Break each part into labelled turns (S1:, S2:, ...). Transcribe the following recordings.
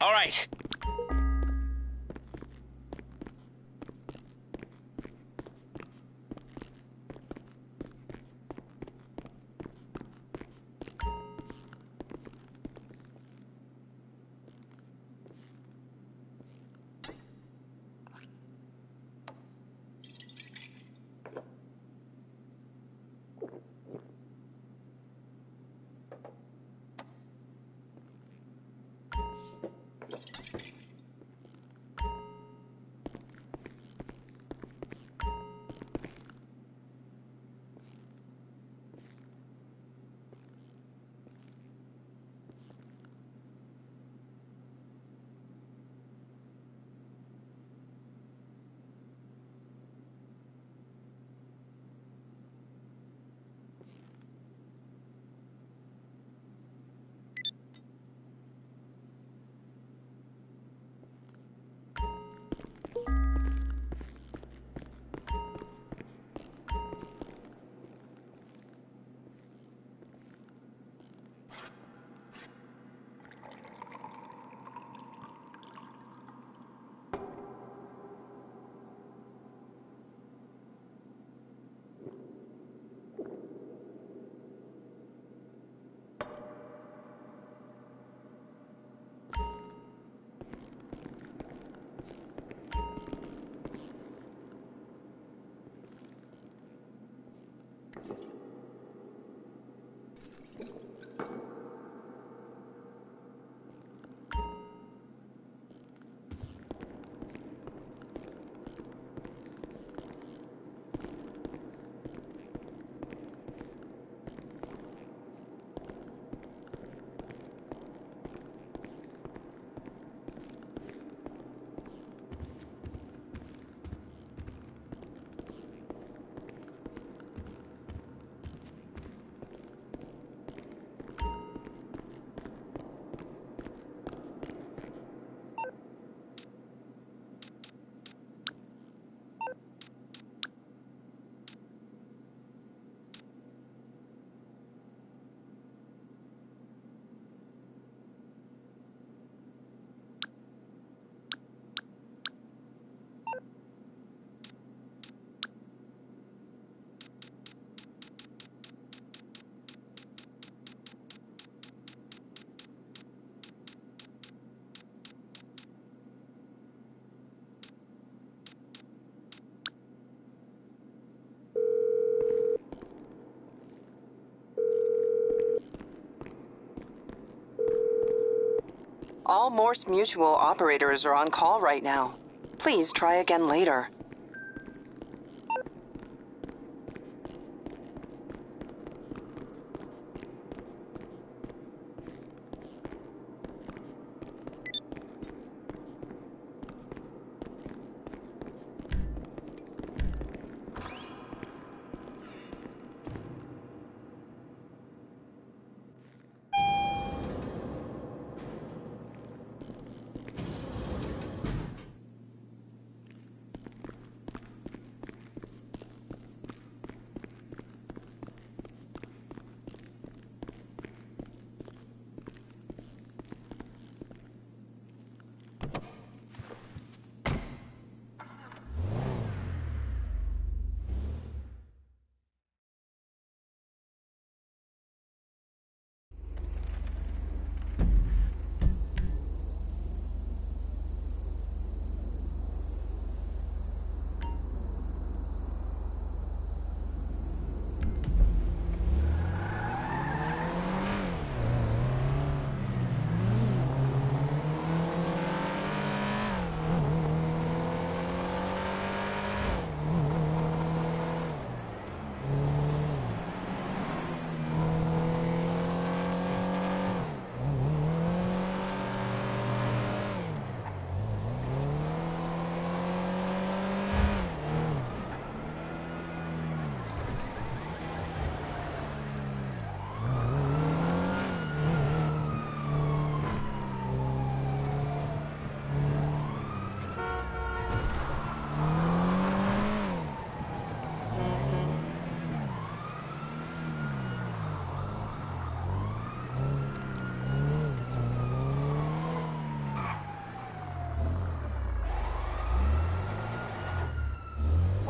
S1: All right.
S2: All Morse Mutual operators are on call right now. Please try again later.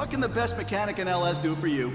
S1: What can the best mechanic in LS do for you?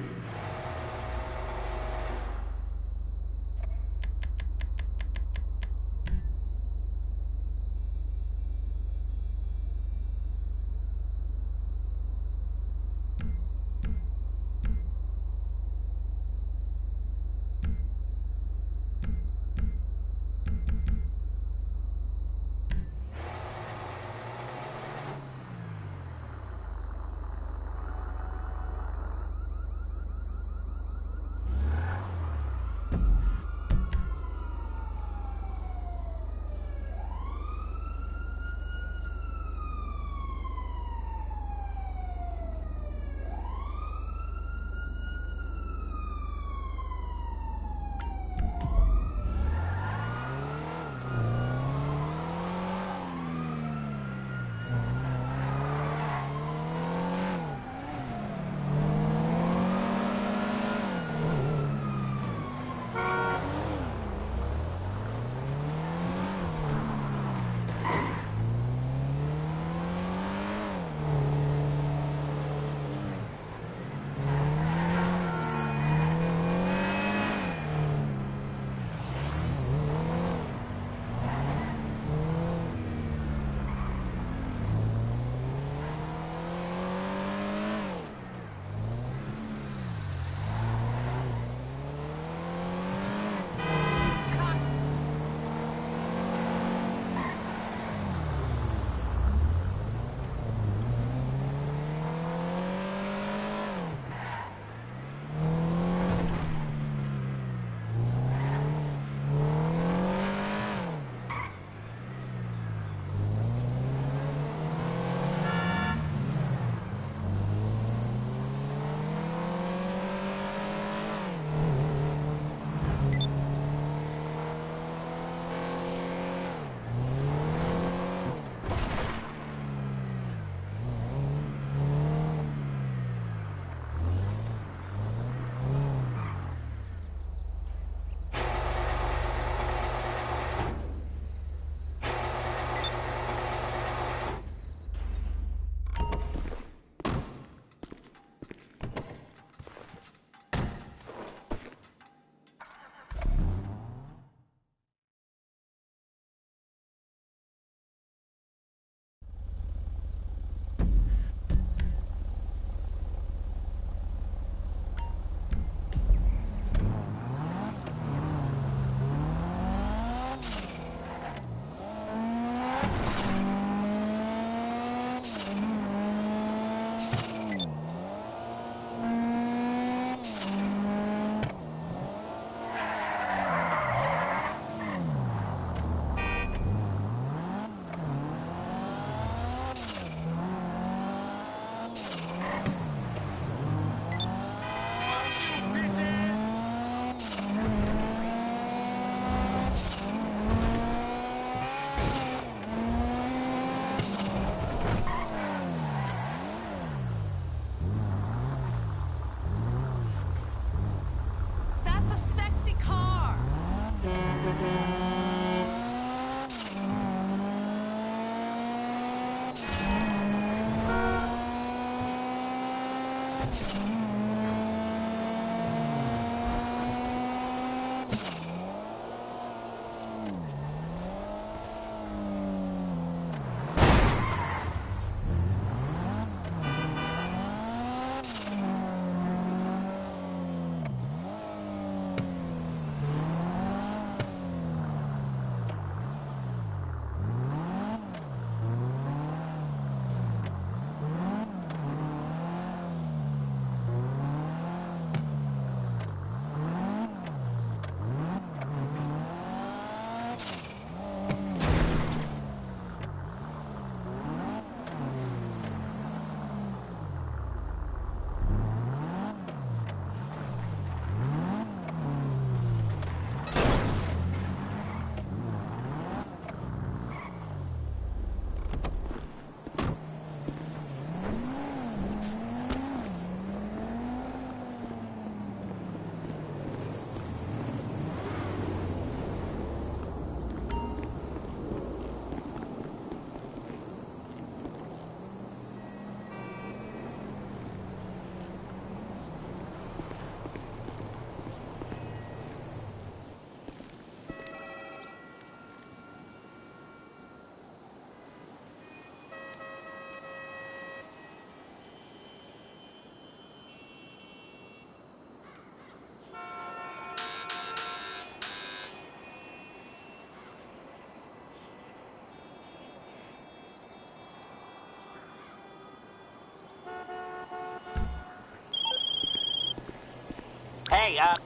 S3: Hey,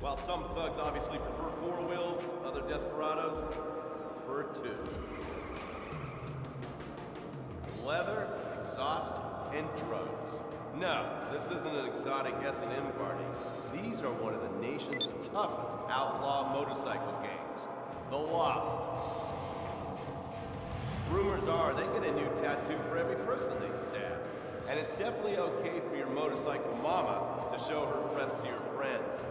S4: While some thugs obviously prefer four wheels, other desperados prefer two. Leather, exhaust, and drugs. No, this isn't an exotic S&M party. These are one of the nation's toughest outlaw motorcycle gangs, the Lost. Rumors are they get a new tattoo for every person they stab. And it's definitely okay for your motorcycle mama to show her crest to your friends.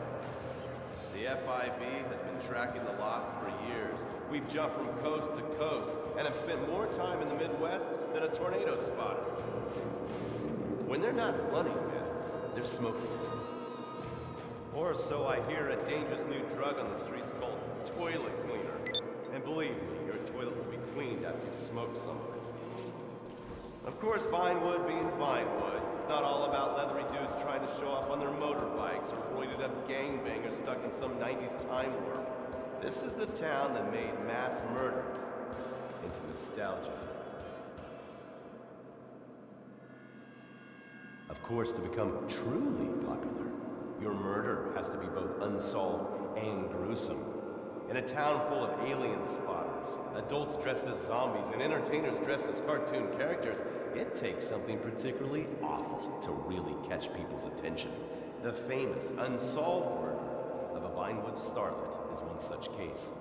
S4: The FIB has been tracking the Lost for years. We've jumped from coast to coast and have spent more time in the Midwest than a tornado spotter. When they're not running meth, they're smoking it. Or so I hear, a dangerous new drug on the streets called toilet cleaner. And believe me, your toilet will be cleaned after you smoke some of it. Of course, fine wood being fine wood. It's not all about leathery dudes trying to show off on their motorbikes or roided up gangbangers stuck in some 90s time warp. This is the town that made mass murder into nostalgia. course, to become truly popular, your murder has to be both unsolved and gruesome. In a town full of alien spotters, adults dressed as zombies, and entertainers dressed as cartoon characters, it takes something particularly awful to really catch people's attention. The famous, unsolved murder of a Vinewood starlet is one such case.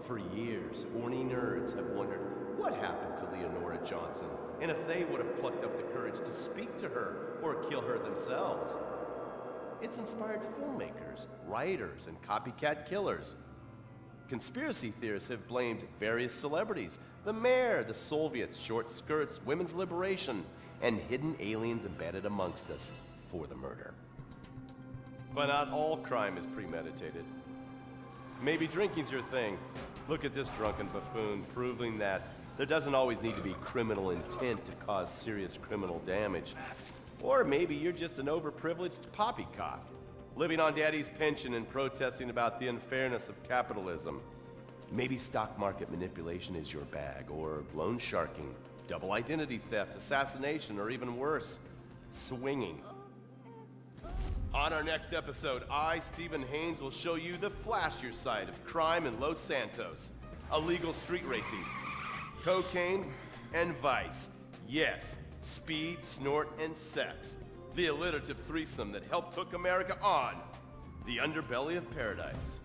S4: For years, horny nerds have wondered what happened to Leonora Johnson, and if they would have plucked up the courage to speak to her or kill her themselves. It's inspired filmmakers, writers, and copycat killers. Conspiracy theorists have blamed various celebrities, the mayor, the Soviets, short skirts, women's liberation, and hidden aliens embedded amongst us for the murder. But not all crime is premeditated. Maybe drinking's your thing. Look at this drunken buffoon, proving that there doesn't always need to be criminal intent to cause serious criminal damage. Or maybe you're just an overprivileged poppycock, living on daddy's pension and protesting about the unfairness of capitalism. Maybe stock market manipulation is your bag, or loan sharking, double identity theft, assassination, or even worse, swinging. On our next episode, I, Stephen Haynes, will show you the flashier side of crime in Los Santos, illegal street racing, cocaine, and vice. Yes, speed, snort, and sex. The alliterative threesome that helped hook America on the underbelly of paradise.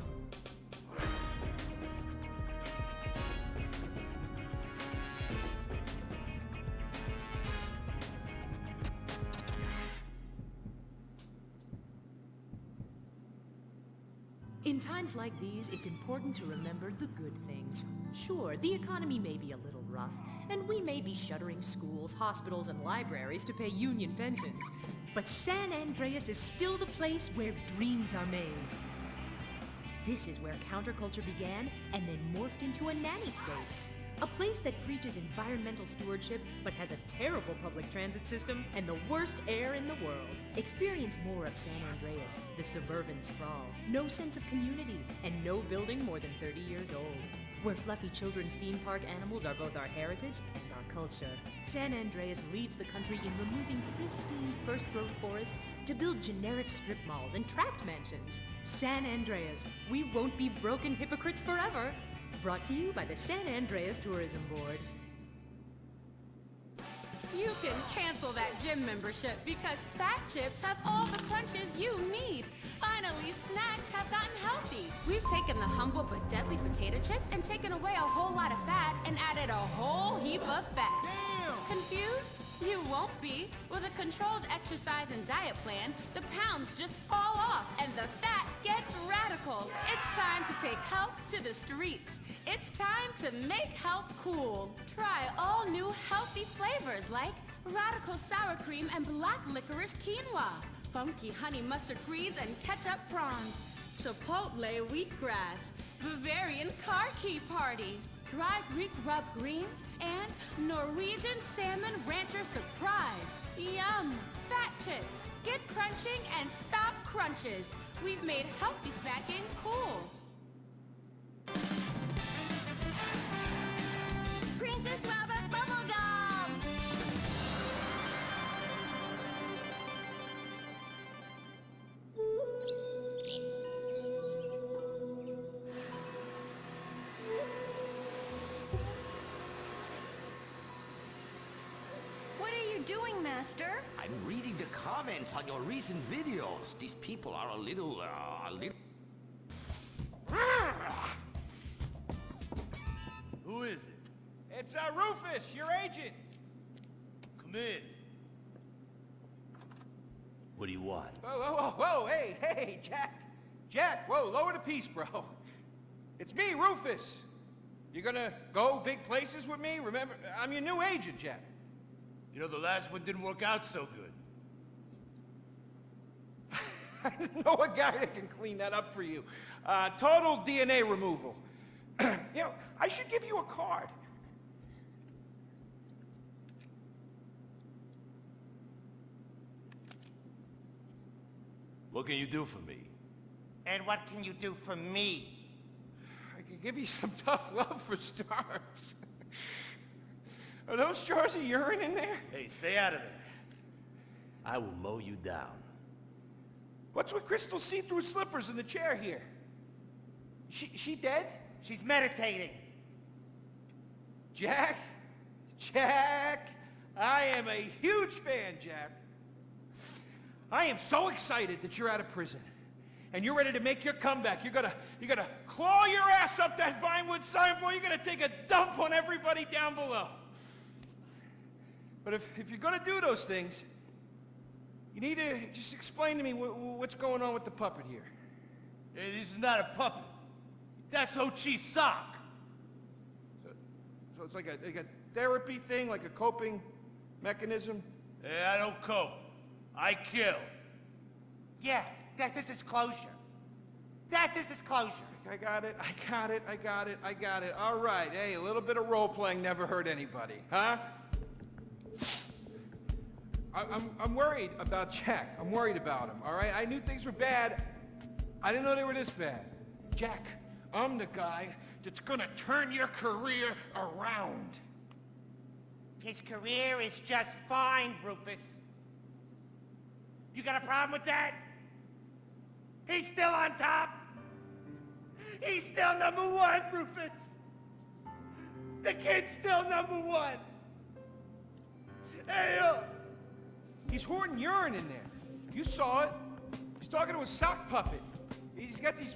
S3: In times like these, it's important to remember the good things. Sure, the economy may be a little rough, and we may be shuttering schools, hospitals, and libraries to pay union pensions. But San Andreas is still the place where dreams are made. This is where counterculture began and then morphed into a nanny state. A place that preaches environmental stewardship but has a terrible public transit system and the worst air in the world. Experience more of San Andreas, the suburban sprawl. No sense of community and no building more than 30 years old. Where fluffy children's theme park animals are both our heritage and our culture. San Andreas leads the country in removing pristine first-growth forest to build generic strip malls and tract mansions. San Andreas, we won't be broken hypocrites forever. Brought to you by the San Andreas Tourism Board.
S5: You can cancel that gym membership because Fat Chips have all the crunches you need. Finally, snacks have gotten healthy. We've taken the humble but deadly potato chip and taken away a whole lot of fat and added a whole heap of fat. Damn! Confused? You won't be. With a controlled exercise and diet plan, the pounds just fall off and the fat gets radical. It's time to take health to the streets. It's time to make health cool. Try all new healthy flavors like radical sour cream and black licorice quinoa, funky honey mustard greens and ketchup prawns, chipotle wheatgrass, Bavarian car key party, dry Greek rub greens, and Norwegian salmon rancher surprise. Yum! Fat Chips. Get crunching and stop crunches. We've made healthy snacking cool. Princess Rabbit Bubblegum!
S6: What are you doing, Master?
S7: I'm reading the comments on your recent videos. These people are a little...
S8: Who is it?
S9: It's Rufus, your agent.
S8: Come in. What do you want?
S9: Whoa, hey, Jack, whoa, lower the piece, bro. It's me, Rufus. You gonna go big places with me? Remember, I'm your new agent, Jack.
S8: You know, the last one didn't work out so good.
S9: I know a guy that can clean that up for you. Total DNA removal. You know, I should give you a card.
S8: What can you do for me?
S7: And what can you do for me?
S9: I can give you some tough love for starts. Are those jars of urine in there?
S8: Hey, stay out of there. I will mow you down.
S9: What's with Crystal's see-through slippers in the chair here? She dead?
S7: She's meditating.
S9: Jack? Jack! I am a huge fan, Jack. I am so excited that you're out of prison. And you're ready to make your comeback. You're gonna claw your ass up that Vinewood signboard. You're gonna take a dump on everybody down below. But if you're gonna do those things, you need to just explain to me what's going on with the puppet here.
S8: Hey, this is not a puppet. That's Ho Chi's sock.
S9: So it's like a therapy thing, like a coping mechanism?
S8: Hey, I don't cope. I kill.
S7: Yeah, this is closure. This is closure.
S9: I got it. All right, hey, a little bit of role-playing never hurt anybody, huh? I'm worried about Jack. I'm worried about him, all right? I knew things were bad. I didn't know they were this bad. Jack, I'm the guy that's gonna turn your career around.
S7: His career is just fine, Rufus. You got a problem with that? He's still on top. He's still #1, Rufus. The kid's still #1. Hey,
S9: He's hoarding urine in there. You saw it. He's talking to a sock puppet. He's got these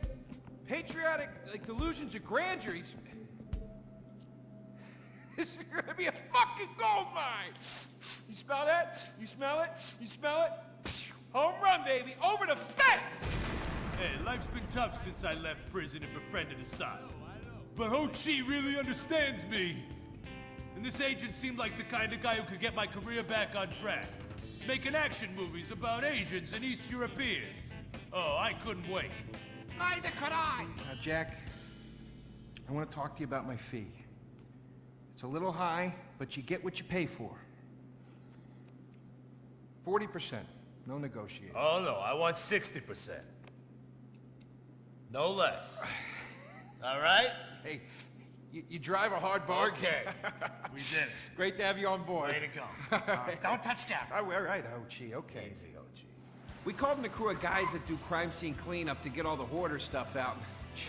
S9: patriotic, like, delusions of grandeur. This is gonna be a fucking gold mine. You smell that? You smell it? You smell it? Home run, baby. Over the fence!
S8: Hey, life's been tough since I left prison and befriended Asylum. But Ho Chi really understands me. And this agent seemed like the kind of guy who could get my career back on track. Making action movies about Asians and East Europeans. Oh, I couldn't wait.
S7: neither could I.
S9: Now, Jack, I want to talk to you about my fee. It's a little high, but you get what you pay for. 40%. No negotiating.
S8: Oh, no, I want 60%. No less. All right?
S9: Hey, you drive a hard bargain.
S8: Okay. We did it.
S9: Great to have you on board.
S8: Way to go.
S7: Don't touch that.
S9: All right, Ochi, okay.
S8: Easy, Ochi.
S9: We called in a crew of guys that do crime scene cleanup to get all the hoarder stuff out.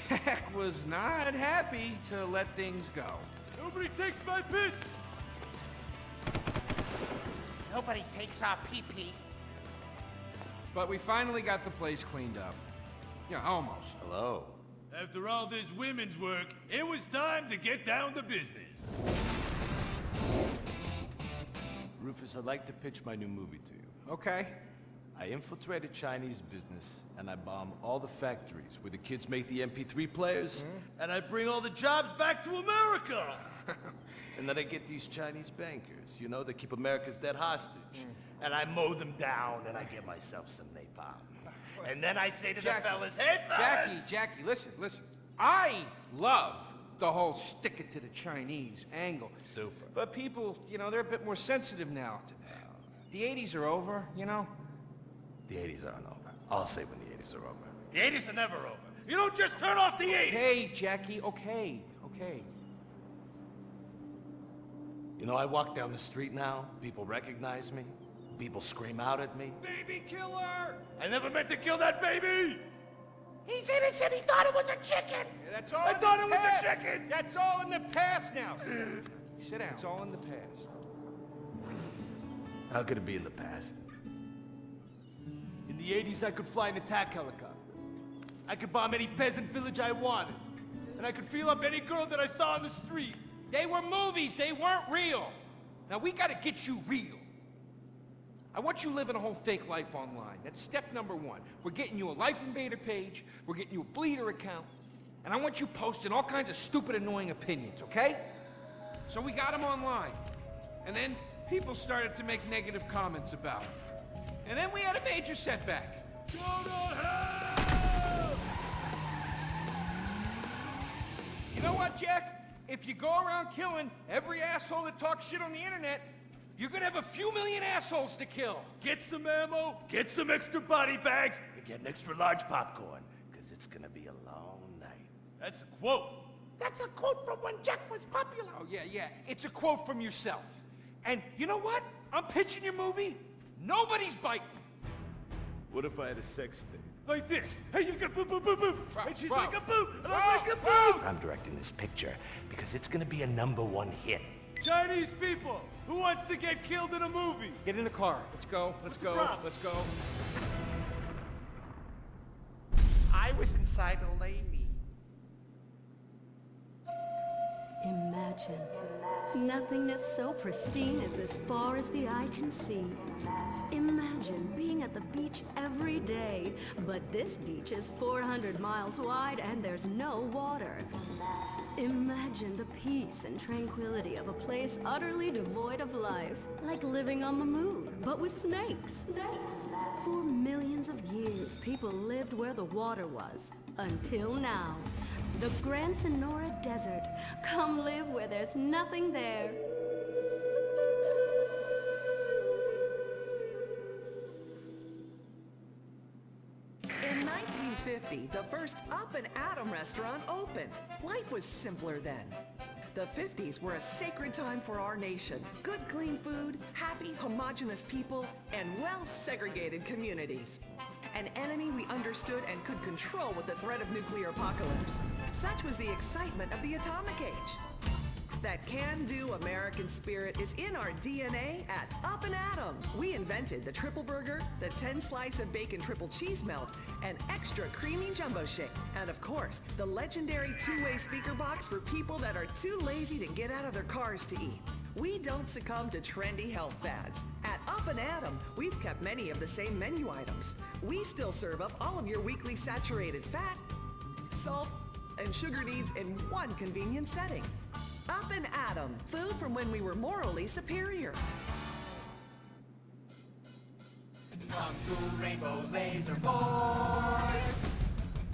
S9: Jack was not happy to let things go.
S8: Nobody takes my piss!
S7: Nobody takes our pee-pee.
S9: But we finally got the place cleaned up. Yeah, almost.
S8: Hello. After all this women's work, it was time to get down to business.
S10: Rufus, I'd like to pitch my new movie to you.
S9: Okay.
S10: I infiltrate a Chinese business, and I bomb all the factories where the kids make the MP3 players,
S8: And I bring all the jobs back to America!
S10: and then I get these Chinese bankers, you know, that keep America's dead hostage. And I mow them down, and I get myself some napalm. And then I say to the fellas, hey, fellas!
S9: Jackie, listen. I love the whole stick it to the Chinese angle.
S10: Super.
S9: But people, you know, they're a bit more sensitive now. The 80s are over, you know?
S10: The 80s aren't over. I'll say when the 80s are over.
S8: The 80s are never over. You don't just turn off the 80s!
S9: Hey, Jackie, okay.
S10: You know, I walk down the street now, people recognize me, people scream out at me.
S9: Baby killer!
S8: I never meant to kill that baby!
S7: He's innocent. He thought it was a chicken.
S9: Yeah, that's all.
S8: I thought it was a chicken!
S9: That's all in the past now. Sit down. It's all in the past.
S10: How could it be in the past? In the 80s, I could fly an attack helicopter. I could bomb any peasant village I wanted. And I could feel up any girl that I saw on the street.
S9: They were movies. They weren't real. Now, we got to get you real. I want you living a whole fake life online. That's step number one. We're getting you a Life Invader page. We're getting you a Bleeder account. And I want you posting all kinds of stupid, annoying opinions, okay? So we got them online. And then people started to make negative comments about it. And then we had a major setback.
S8: Go to hell!
S9: You know what, Jack? If you go around killing every asshole that talks shit on the internet, you're gonna have a few million assholes to kill.
S8: Get some ammo, get some extra body bags,
S10: And get an extra large popcorn, because it's gonna be a long night.
S8: That's a quote.
S7: That's a quote from when Jack was popular.
S9: Oh, yeah. It's a quote from yourself. And you know what? I'm pitching your movie Nobody's biting.
S10: What if I had a sex tape?
S8: Like this. Hey, you got boop, boop, boop, boop. And she's
S9: Bro.
S8: like a boop, and I'm like a
S9: Bro.
S8: boop.
S10: I'm directing this picture because it's gonna be a #1 hit.
S8: Chinese people, who wants to get killed in a movie?
S9: Get in the car. Let's go. Let's go.
S8: problem?
S9: Let's go.
S7: I was inside a lady.
S3: Imagine. Nothingness so pristine it's as far as the eye can see. Imagine being at the beach every day, but this beach is 400 miles wide and there's no water. Imagine the peace and tranquility of a place utterly devoid of life, like living on the moon, but with snakes. For millions of years, people lived where the water was, until now. The Grand Sonora Desert. Come live where there's nothing there.
S11: In 1950, the first Up and Atom restaurant opened. Life was simpler then. The 50s were a sacred time for our nation. Good, clean food, happy, homogenous people, and well-segregated communities. An enemy we understood and could control with the threat of nuclear apocalypse. Such was the excitement of the atomic age. That can-do American spirit is in our DNA at Up and Atom. We invented the triple burger, the 10-slice of bacon triple cheese melt, and extra creamy jumbo shake. And of course, the legendary two-way speaker box for people that are too lazy to get out of their cars to eat. We don't succumb to trendy health fads. At Up and Atom, we've kept many of the same menu items. We still serve up all of your weekly saturated fat, salt, and sugar needs in one convenient setting. Up and Atom, food from when we were morally superior.
S7: Kung Fu Rainbow Laser Force.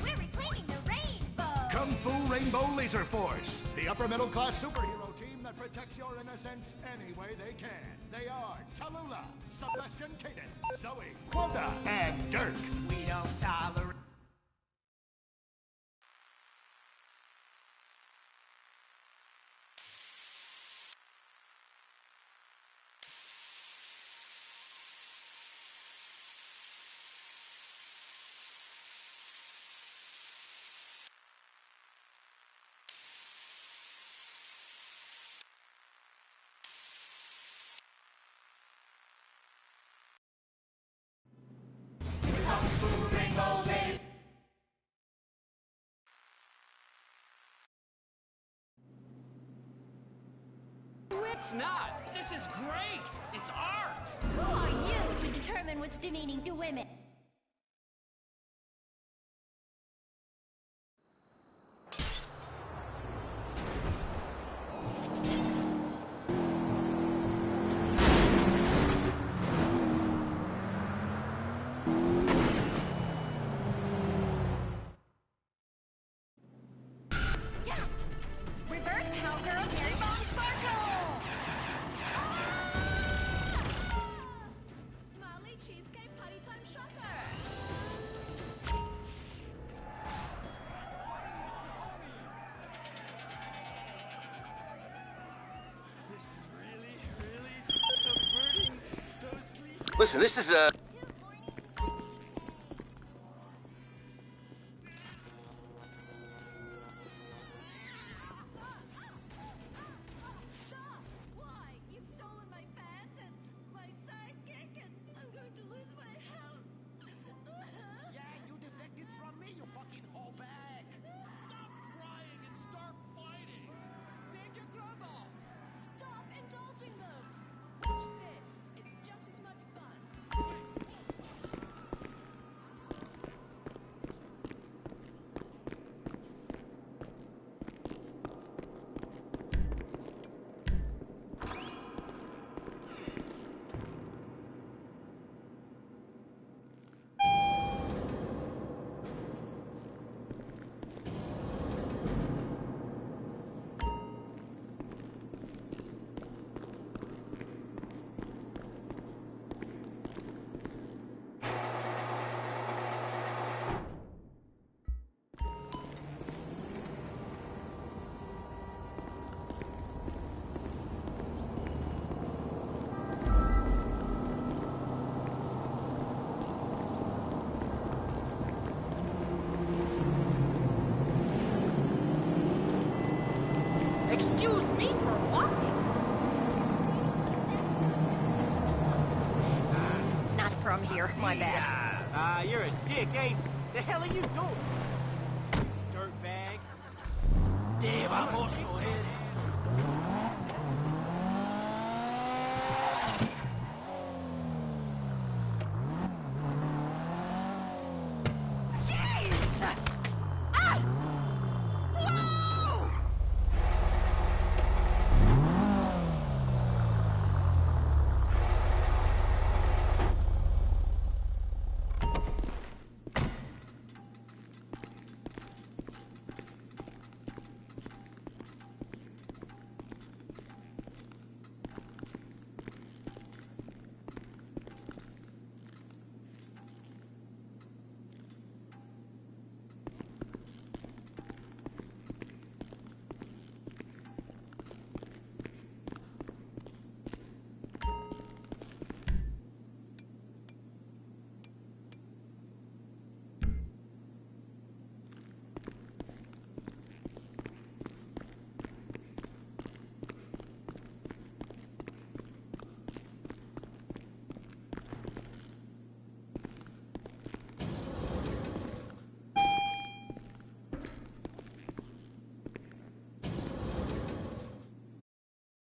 S6: We're reclaiming the rainbow!
S12: Kung Fu Rainbow Laser Force, the upper middle class superhero team that protects your innocence any way they can. They are Tallulah, Sebastian Caden, Zoe, Quota, and Dirk.
S7: We don't tolerate.
S13: It's not. This is great. It's ours.
S6: Who are you to determine what's demeaning to women? Reverse cowgirl, cherry bomb sparkle! Smiley cheesecake party time shocker!
S8: This is really subverting those cliches.
S10: Listen, this is a...
S6: Stop! Why? You've stolen my pants and my sidekick and I'm going to lose my house!
S12: Yeah, you defected from me, you fucking whole bag.
S13: Stop crying and start fighting. Take your clothes off.
S6: Stop indulging them! Watch this. It's just as much fun.
S11: My bad.
S14: You're a dick, ain't you? The hell are you doing? Dirtbag. Damn, I'm also headed.